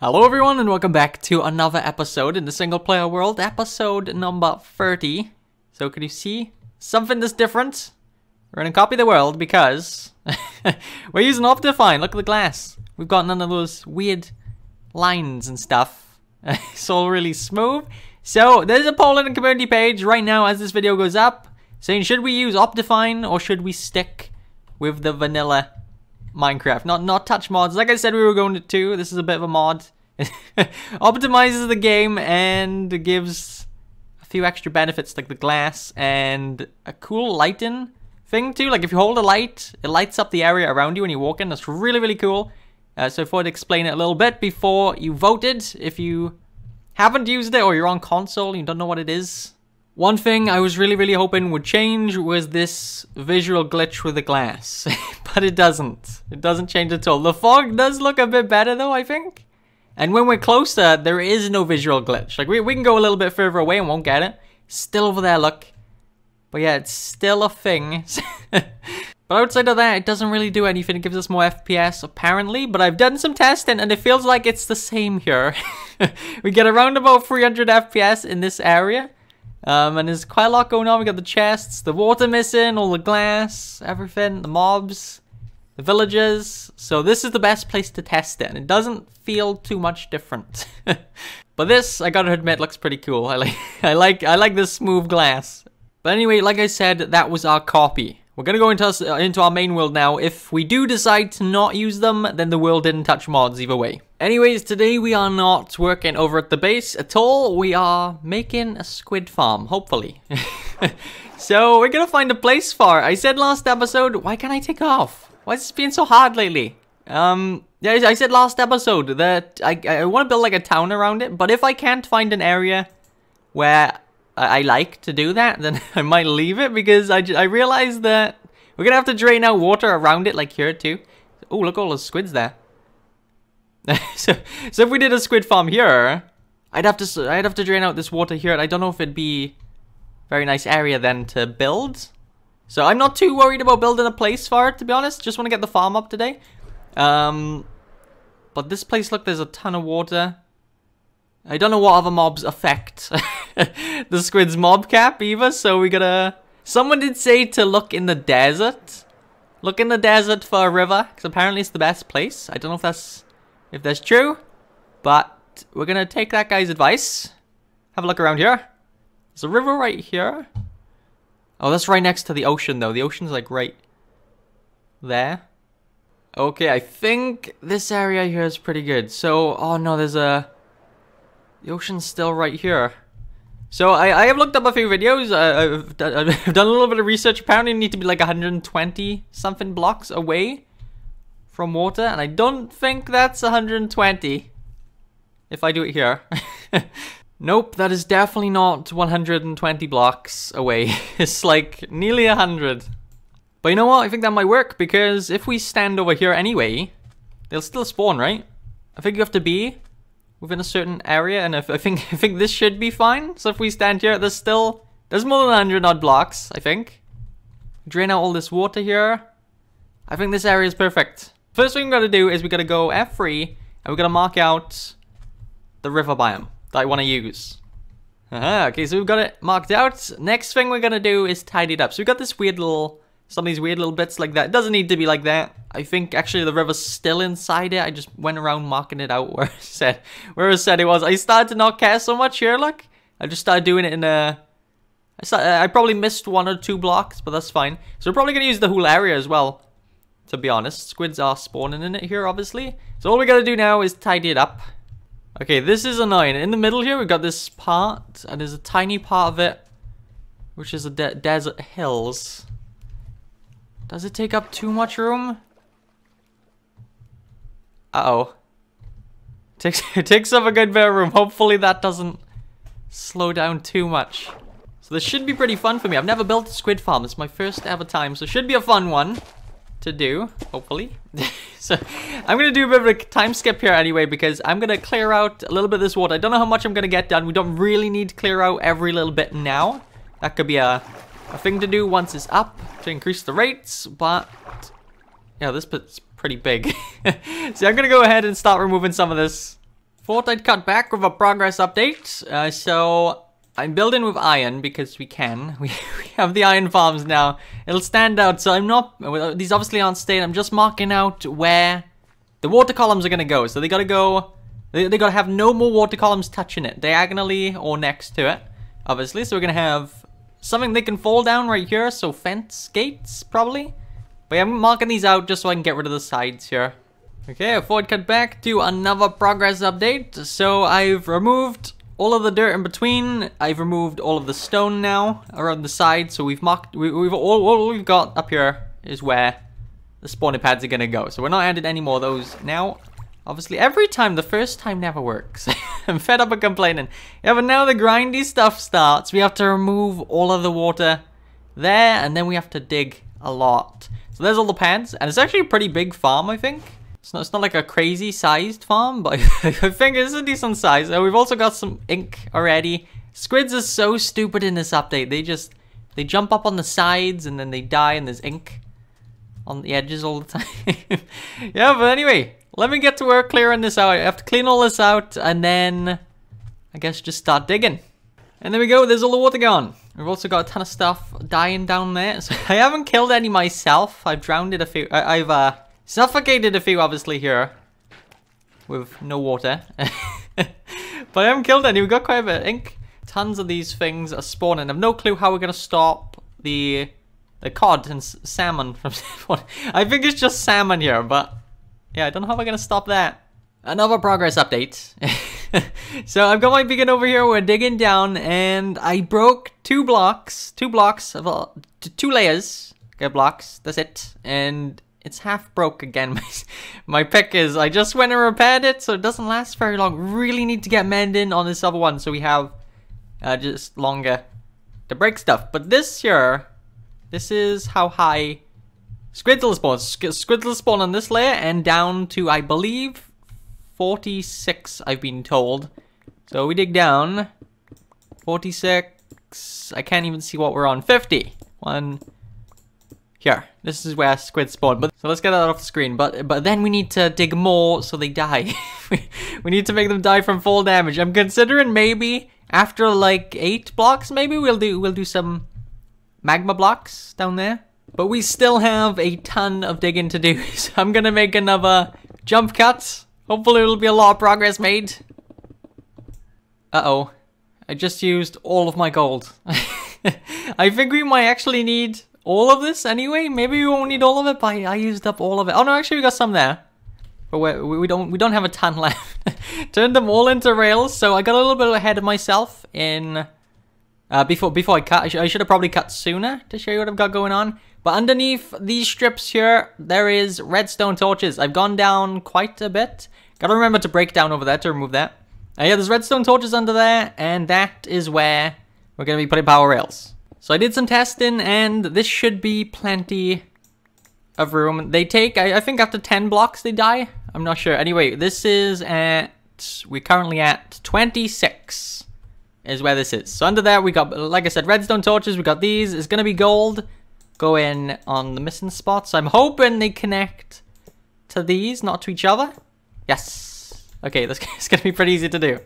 Hello everyone and welcome back to another episode in the single player world, episode number 30. So can you see something that's different? We're gonna copy the world because we're using Optifine. Look at the glass. We've got none of those weird lines and stuff. It's all really smooth. So there's a poll in the community page right now as this video goes up saying should we use Optifine or should we stick with the vanilla Minecraft, not touch mods. Like I said, we were going to 2. This is a bit of a mod. Optimizes the game and gives a few extra benefits like the glass and a cool lighting thing too. Like if you hold a light, it lights up the area around you when you walk in. That's really, really cool. So I thought I'd explain it a little bit before you voted. If you haven't used it or you're on console and you don't know what it is. One thing I was really hoping would change was this visual glitch with the glass. But it doesn't. It doesn't change at all. The fog does look a bit better though, I think. And when we're closer, there is no visual glitch. Like we can go a little bit further away and won't get it. Still over there, look. But yeah, it's still a thing. But outside of that, it doesn't really do anything. It gives us more FPS, apparently. But I've done some testing, and it feels like it's the same here. We get around about 300 FPS in this area. And there's quite a lot going on. We got the chests, the water missing, all the glass, everything, the mobs, the villagers. So this is the best place to test it, and it doesn't feel too much different. But this, I gotta admit, looks pretty cool. I like this smooth glass. But anyway, like I said, that was our copy. We're gonna go into our main world now. If we do decide to not use them, then the world didn't touch mods either way. Anyways, today we are not working over at the base at all. We are making a squid farm, hopefully. So we're gonna find a place for it. I said last episode, why can't I take off? Why is this being so hard lately? Yeah, I said last episode that I want to build like a town around it, but if I can't find an area where I like to do that, then I might leave it because I realized that we're gonna have to drain out water around it, like here too. Oh, look, all the squids there. so if we did a squid farm here, I'd have to drain out this water here. I don't know if it'd be a very nice area then to build. So I'm not too worried about building a place for it, to be honest. Just want to get the farm up today. But this place, look, there's a ton of water. I don't know what other mobs affect the squid's mob cap either, so we gotta... Someone did say to look in the desert. Look in the desert for a river, because apparently it's the best place. I don't know if that's true, but we're gonna take that guy's advice. Have a look around here. There's a river right here. Oh, that's right next to the ocean, though. The ocean's like right there. Okay, I think this area here is pretty good. So, oh no, the ocean's still right here. So I have looked up a few videos. I've done a little bit of research. Apparently you need to be like 120 something blocks away from water. And I don't think that's 120 if I do it here. Nope, that is definitely not 120 blocks away. It's like nearly 100. But you know what? I think that might work because if we stand over here anyway, they'll still spawn, right? I think you have to be within a certain area, and I think this should be fine. So if we stand here, there's more than 100 odd blocks, I think. Drain out all this water here. I think this area is perfect. First thing we gotta do is we gotta go F3 and we gotta mark out the river biome that I want to use. Okay, so we've got it marked out. Next thing we're gonna do is tidy it up. So we've got this weird little, some of these weird little bits like that. It doesn't need to be like that. I think actually the river's still inside it. I just went around marking it out where it said it was. I started to not care so much here, look. I just started doing it in a... I probably missed 1 or 2 blocks, but that's fine. So we're probably gonna use the whole area as well, to be honest. Squids are spawning in it here, obviously. So all we gotta do now is tidy it up. Okay, this is annoying. In the middle here, we've got this part, and there's a tiny part of it, which is a desert hills. Does it take up too much room? Uh-oh. It takes up a good bit of room. Hopefully that doesn't slow down too much. So this should be pretty fun for me. I've never built a squid farm. It's my first ever time, so it should be a fun one to do, hopefully. So I'm gonna do a bit of a time skip here anyway because I'm gonna clear out a little bit of this water. I don't know how much I'm gonna get done. We don't really need to clear out every little bit now. That could be a thing to do once it's up to increase the rates, but yeah, this bit's pretty big. So I'm gonna go ahead and start removing some of this Thought I'd cut back with a progress update. So I'm building with iron because we can. We have the iron farms now. It'll stand out. So I'm not. These obviously aren't staying. I'm just marking out where the water columns are gonna go. So they gotta go. They gotta have no more water columns touching it, diagonally or next to it, obviously. So we're gonna have something they can fall down right here. So fence gates probably. But yeah, I'm marking these out just so I can get rid of the sides here. Okay, I thought I'd cut back to another progress update. So I've removed all of the dirt in between. I've removed all of the stone now around the side. So we've marked, all we've got up here is where the spawning pads are gonna go. So we're not adding any more of those now. Obviously, every time, the first time never works. I'm fed up of complaining. Yeah, but now the grindy stuff starts. We have to remove all of the water there, and then we have to dig a lot. So there's all the pads, and it's actually a pretty big farm, I think. It's not like a crazy sized farm, but I think it's a decent size. We've also got some ink already. Squids are so stupid in this update. They jump up on the sides and then they die and there's ink on the edges all the time. Yeah, but anyway, let me get to work clearing this out. I have to clean all this out and then I guess just start digging. And there we go, there's all the water gone. We've also got a ton of stuff dying down there. So I haven't killed any myself. I've drowned a few. I've suffocated a few, obviously, here. With no water. But I haven't killed any. We've got quite a bit of ink. Tons of these things are spawning. I have no clue how we're going to stop the cod and salmon from spawning. I think it's just salmon here, but yeah, I don't know how we're going to stop that. Another progress update. So I've got my beacon over here. We're digging down, and I broke two blocks of 2 layers. Okay, blocks. That's it. And it's half broke again. My pick is, I just went and repaired it, so it doesn't last very long. Really need to get mending on this other one, so we have just longer to break stuff. But this here, this is how high squids will spawn. Squids will spawn on this layer and down to, I believe, 46, I've been told. So we dig down. 46. I can't even see what we're on. 50. One. Here. This is where squid spawn. But so let's get that off the screen. But then we need to dig more so they die. We need to make them die from fall damage. I'm considering maybe after like 8 blocks, maybe we'll do some magma blocks down there. But we still have a ton of digging to do. So I'm gonna make another jump cut. Hopefully it'll be a lot of progress made. Uh-oh. I just used all of my gold. I think we might actually need all of this anyway. Maybe we won't need all of it, but I used up all of it. Oh no, actually we got some there. But we don't have a ton left. Turned them all into rails, so I got a little bit ahead of myself in before I cut. I should have probably cut sooner to show you what I've got going on. But underneath these strips here, there is redstone torches. I've gone down quite a bit. Gotta remember to break down over there to remove that. Yeah, there's redstone torches under there, and that is where we're gonna be putting power rails. So I did some testing, and this should be plenty of room. They take, I think after 10 blocks they die. I'm not sure. Anyway, this is we're currently at 26 is where this is. So under there we got, like I said, redstone torches. We got these. It's gonna be gold going on the missing spots. I'm hoping they connect to these, not to each other. Yes. Okay, it's gonna be pretty easy to do.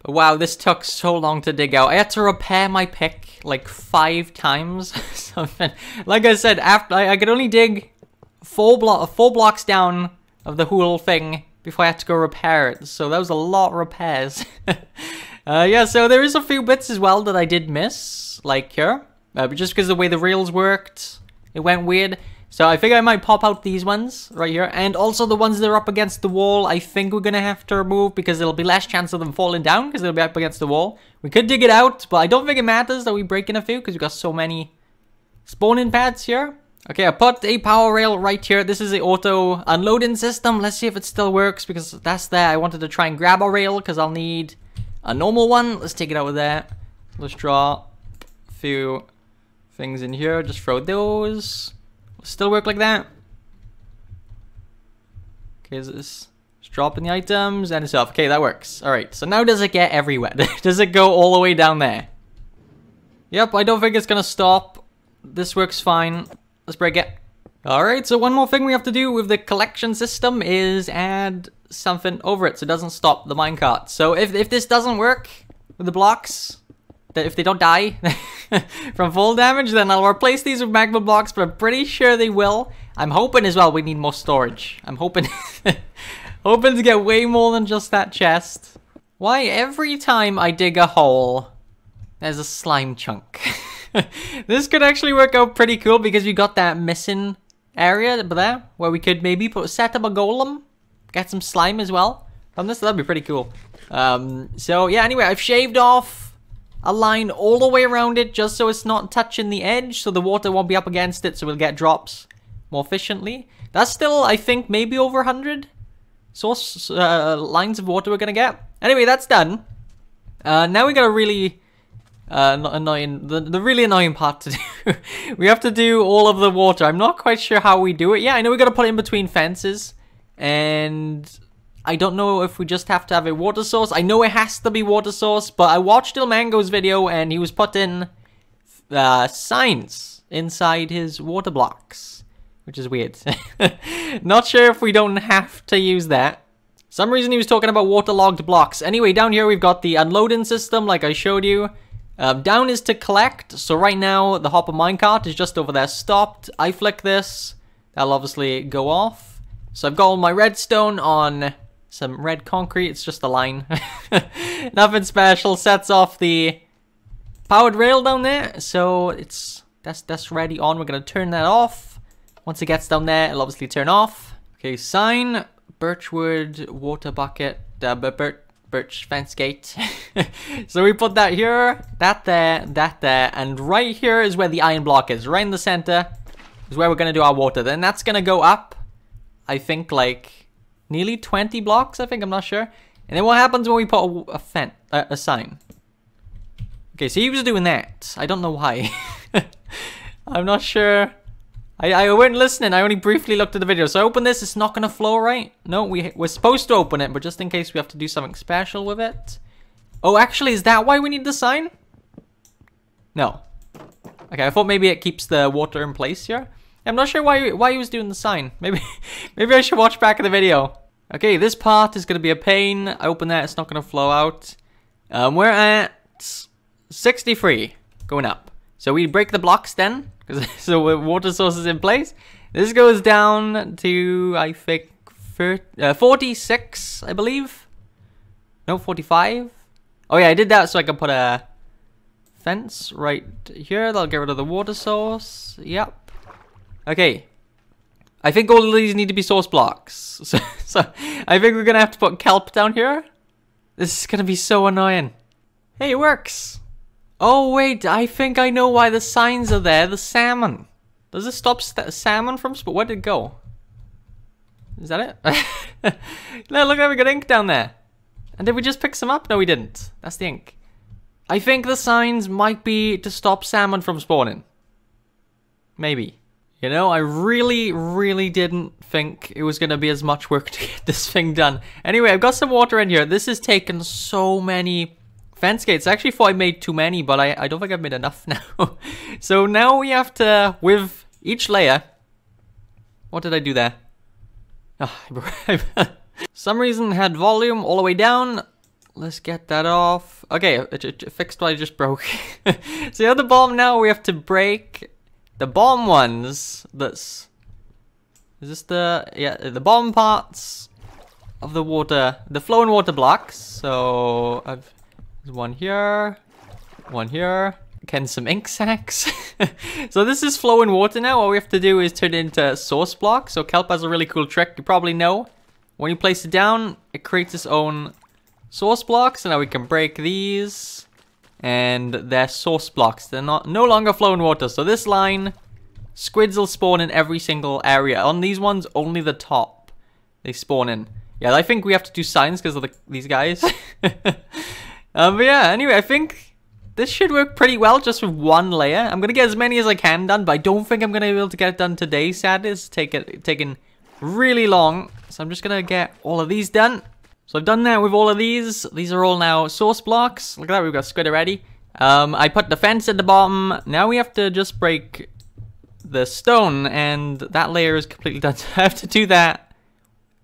But wow, this took so long to dig out. I had to repair my pick like 5 times. Something. Like I said, after I could only dig 4 blocks down of the whole thing before I had to go repair it. So that was a lot of repairs. Yeah, so there is a few bits as well that I did miss, like here. But just because of the way the rails worked, it went weird. So I figure I might pop out these ones right here. And also the ones that are up against the wall, I think we're going to have to remove because there'll be less chance of them falling down because they'll be up against the wall. We could dig it out, but I don't think it matters that we break in a few because we've got so many spawning pads here. Okay, I put a power rail right here. This is the auto unloading system. Let's see if it still works because that's there. I wanted to try and grab a rail because I'll need a normal one. Let's take it out of there. Let's draw a few things in here. Just throw those. Still work like that. Okay, just dropping the items and it's off. Okay, that works. Alright, so now does it get everywhere? Does it go all the way down there? Yep, I don't think it's gonna stop. This works fine. Let's break it. Alright, so one more thing we have to do with the collection system is add something over it so it doesn't stop the minecart. So if this doesn't work with the blocks, if they don't die from fall damage, then I'll replace these with magma blocks, but I'm pretty sure they will. I'm hoping as well we need more storage. I'm hoping hoping to get way more than just that chest. Why every time I dig a hole, there's a slime chunk? This could actually work out pretty cool because you got that missing area there where we could maybe set up a golem, get some slime as well from this. That'd be pretty cool. So yeah, anyway, I've shaved off a line all the way around it just so it's not touching the edge, so the water won't be up against it, so we'll get drops more efficiently. That's still, I think, maybe over 100 source lines of water we're gonna get. Anyway, that's done. Now we got a really the really annoying part to do. We have to do all of the water. I'm not quite sure how we do it. Yeah, I know we gotta put it in between fences, and I don't know if we just have to have a water source. I know it has to be water source, but I watched Ilmango's video and he was putting signs inside his water blocks, which is weird. Not sure if we don't have to use that. Some reason he was talking about waterlogged blocks. Anyway, down here we've got the unloading system like I showed you. Down is to collect. So right now the hopper minecart is just over there stopped. I flick this, that'll obviously go off. So I've got all my redstone on some red concrete. It's just a line. Nothing special. Sets off the powered rail down there. So that's ready on. We're gonna turn that off. Once it gets down there, it'll obviously turn off. Okay, sign, birchwood, water bucket, birch fence gate. So we put that here, that there, and right here is where the iron block is. Right in the center is where we're gonna do our water. Then that's gonna go up, I think, like nearly 20 blocks, I think, I'm not sure. And then what happens when we put a sign? Okay, so he was doing that. I don't know why. I'm not sure. I weren't listening. I only briefly looked at the video. So I open this. It's not going to flow, right? No, we're supposed to open it, but just in case we have to do something special with it. Oh, actually, is that why we need the sign? No. Okay, I thought maybe it keeps the water in place here. I'm not sure why he was doing the sign. Maybe I should watch back at the video. Okay, this part is going to be a pain. I open that. It's not going to flow out. We're at 63 going up. So we break the blocks then. So water source is in place. This goes down to, I think, 46, I believe. No, 45. Oh yeah, I did that so I can put a fence right here. That'll get rid of the water source. Yep. Okay. I think all of these need to be source blocks. So I think we're going to have to put kelp down here. This is going to be so annoying. Hey, it works. Oh, wait. I think I know why the signs are there. The salmon. Does this stop salmon from... Where did it go? Is that it? No, look how we got ink down there. And did we just pick some up? No, we didn't. That's the ink. I think the signs might be to stop salmon from spawning. Maybe. You know, I really didn't think it was going to be as much work to get this thing done. Anyway, I've got some water in here. This has taken so many fence gates. I actually thought I made too many, but I don't think I've made enough now. So now we have to, with each layer... What did I do there? Oh, some reason had volume all the way down. Let's get that off. Okay, it fixed what I just broke. So at the bottom now we have to break... The bottom ones, is this the bottom parts of the water, the flowing water blocks. So there's one here, again some ink sacks. So this is flowing water now. All we have to do is turn it into source blocks. So kelp has a really cool trick, you probably know. When you place it down, it creates its own source blocks. So now we can break these. And they're source blocks. They're no longer flowing water. So this line, squids will spawn in every single area. On these ones, only the top they spawn in. Yeah, I think we have to do signs because of these guys. But yeah, anyway, I think this should work pretty well just with one layer. I'm going to get as many as I can done, but I don't think I'm going to be able to get it done today, sadly. It's taken really long. So I'm just going to get all of these done. So I've done that with all of these. These are all now source blocks. Look at that, we've got squid already. I put the fence at the bottom. Now we have to just break the stone, and that layer is completely done. So I have to do that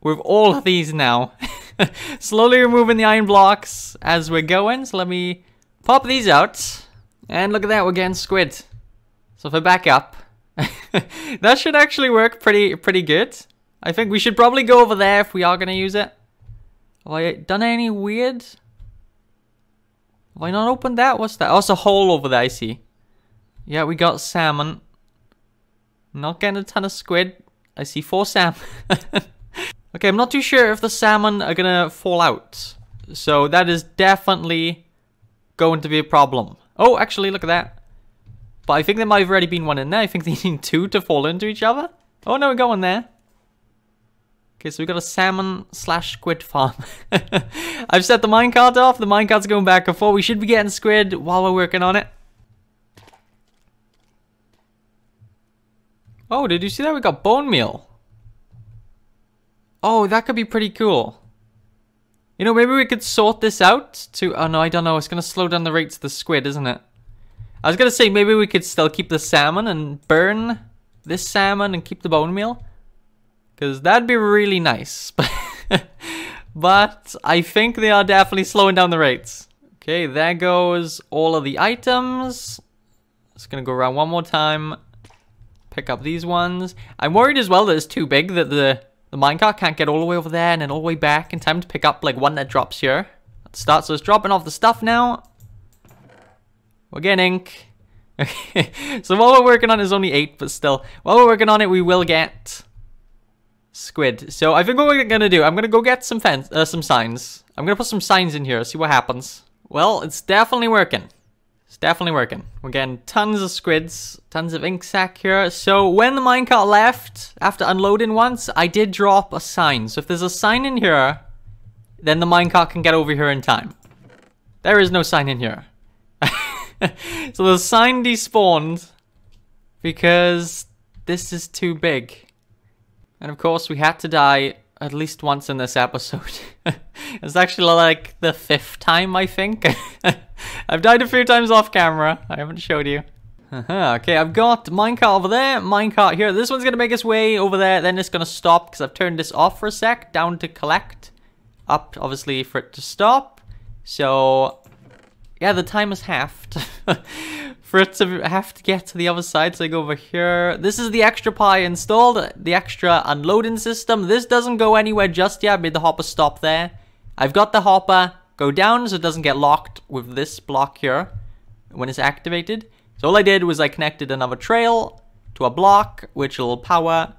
with all of these now. Slowly removing the iron blocks as we're going. So let me pop these out. And look at that, we're getting squid. So if I back up, that should actually work pretty good. I think we should probably go over there if we are going to use it. Have I done any weird? Have I not opened that? What's that? Oh, it's a hole over there, I see. Yeah, we got salmon. Not getting a ton of squid. I see 4 salmon. Okay, I'm not too sure if the salmon are gonna fall out. So that is definitely going to be a problem. Oh, actually, look at that. But I think there might have already been one in there. I think they need 2 to fall into each other. Oh, no, we got one there. Okay, so we got a salmon/squid farm. I've set the minecart off. The minecart's going back and forth. We should be getting squid while we're working on it. Oh, did you see that? We got bone meal. Oh, that could be pretty cool. You know, maybe we could sort this out to... Oh, no, I don't know. It's going to slow down the rates of the squid, isn't it? I was going to say maybe we could still keep the salmon and burn this salmon and keep the bone meal. Because that'd be really nice. But I think they are definitely slowing down the rates. Okay, there goes all of the items. Just going to go around one more time. Pick up these ones. I'm worried as well that it's too big, that the minecart can't get all the way over there and then all the way back in time to pick up like one that drops here at the start. So it's dropping off the stuff now. We're getting ink. Okay, so while we're working on it is only 8, but still. While we're working on it, we will get squid. So I think what we're gonna do, I'm gonna go get some signs. I'm gonna put some signs in here, see what happens. Well, it's definitely working. It's definitely working. We're getting tons of squids, tons of ink sac here. So when the minecart left, after unloading once, I did drop a sign. So if there's a sign in here, then the minecart can get over here in time. There is no sign in here. So the sign despawned because this is too big. And of course, we had to die at least once in this episode. It's actually like the 5th time, I think. I've died a few times off camera. I haven't showed you. Okay, I've got minecart over there, minecart here. This one's going to make its way over there. Then it's going to stop because I've turned this off for a sec. Down to collect. Up, obviously, for it to stop. So, yeah, the time is halved. For it to have to get to the other side, so I go over here. This is the extra pie installed, the extra unloading system. This doesn't go anywhere just yet. I made the hopper stop there. I've got the hopper go down so it doesn't get locked with this block here when it's activated. So all I did was I connected another trail to a block, which will power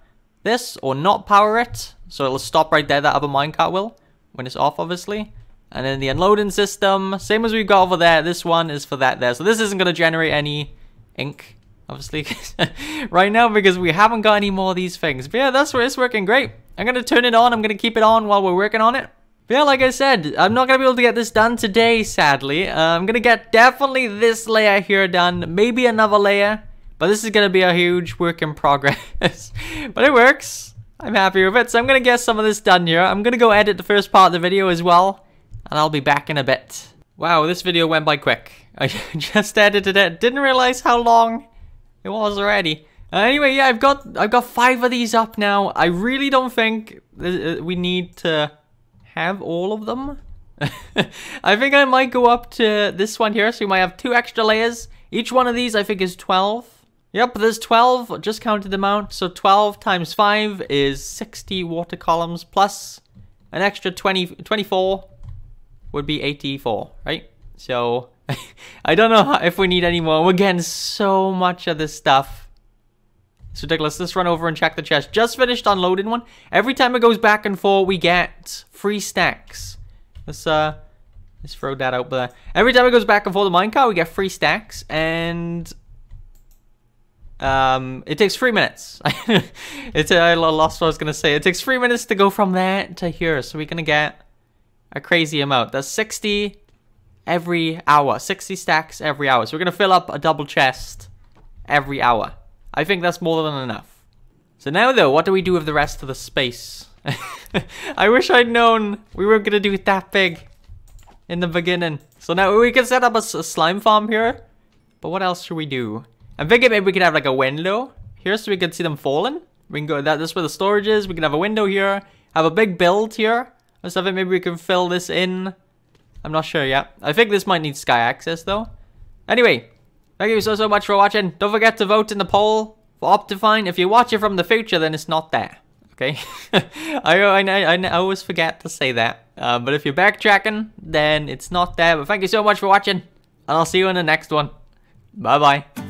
this or not power it. So it'll stop right there, that other minecart will, when it's off, obviously. And then the unloading system, same as we've got over there. This one is for that there. So this isn't going to generate any ink, obviously, right now because we haven't got any more of these things. But yeah, that's where it's working great. I'm going to turn it on. I'm going to keep it on while we're working on it. But yeah, like I said, I'm not going to be able to get this done today, sadly. I'm going to get definitely this layer here done. Maybe another layer. But this is going to be a huge work in progress. But it works. I'm happy with it. So I'm going to get some of this done here. I'm going to go edit the first part of the video as well. And I'll be back in a bit. Wow, this video went by quick. I just edited it. Didn't realize how long it was already. Anyway, yeah, I've got 5 of these up now. I really don't think we need to have all of them. I think I might go up to this one here. So we might have 2 extra layers. Each one of these I think is 12. Yep, there's 12. Just counted them out. So 12 times 5 is 60 water columns plus an extra 24. Would be 84, right? So, I don't know if we need any more. We're getting so much of this stuff. It's ridiculous. Let's run over and check the chest. Just finished unloading one. Every time it goes back and forth, we get 3 stacks. Let's throw that out there. Every time it goes back and forth the minecart, we get 3 stacks. And it takes 3 minutes. I lost what I was going to say. It takes 3 minutes to go from there to here. So we're going to get a crazy amount. That's 60 every hour. 60 stacks every hour. So we're going to fill up a double chest every hour. I think that's more than enough. So now though, what do we do with the rest of the space? I wish I'd known we weren't going to do it that big in the beginning. So now we can set up a slime farm here. But what else should we do? I'm thinking maybe we could have like a window here so we can see them falling. We can go, that's where the storage is. We can have a window here. have a big build here or something. Maybe we can fill this in. I'm not sure yet. I think this might need sky access though. Anyway, thank you so much for watching. Don't forget to vote in the poll for Optifine. If you watch it from the future, then it's not there. Okay? I always forget to say that. But if you're backtracking, then it's not there. But thank you so much for watching. And I'll see you in the next one. Bye-bye.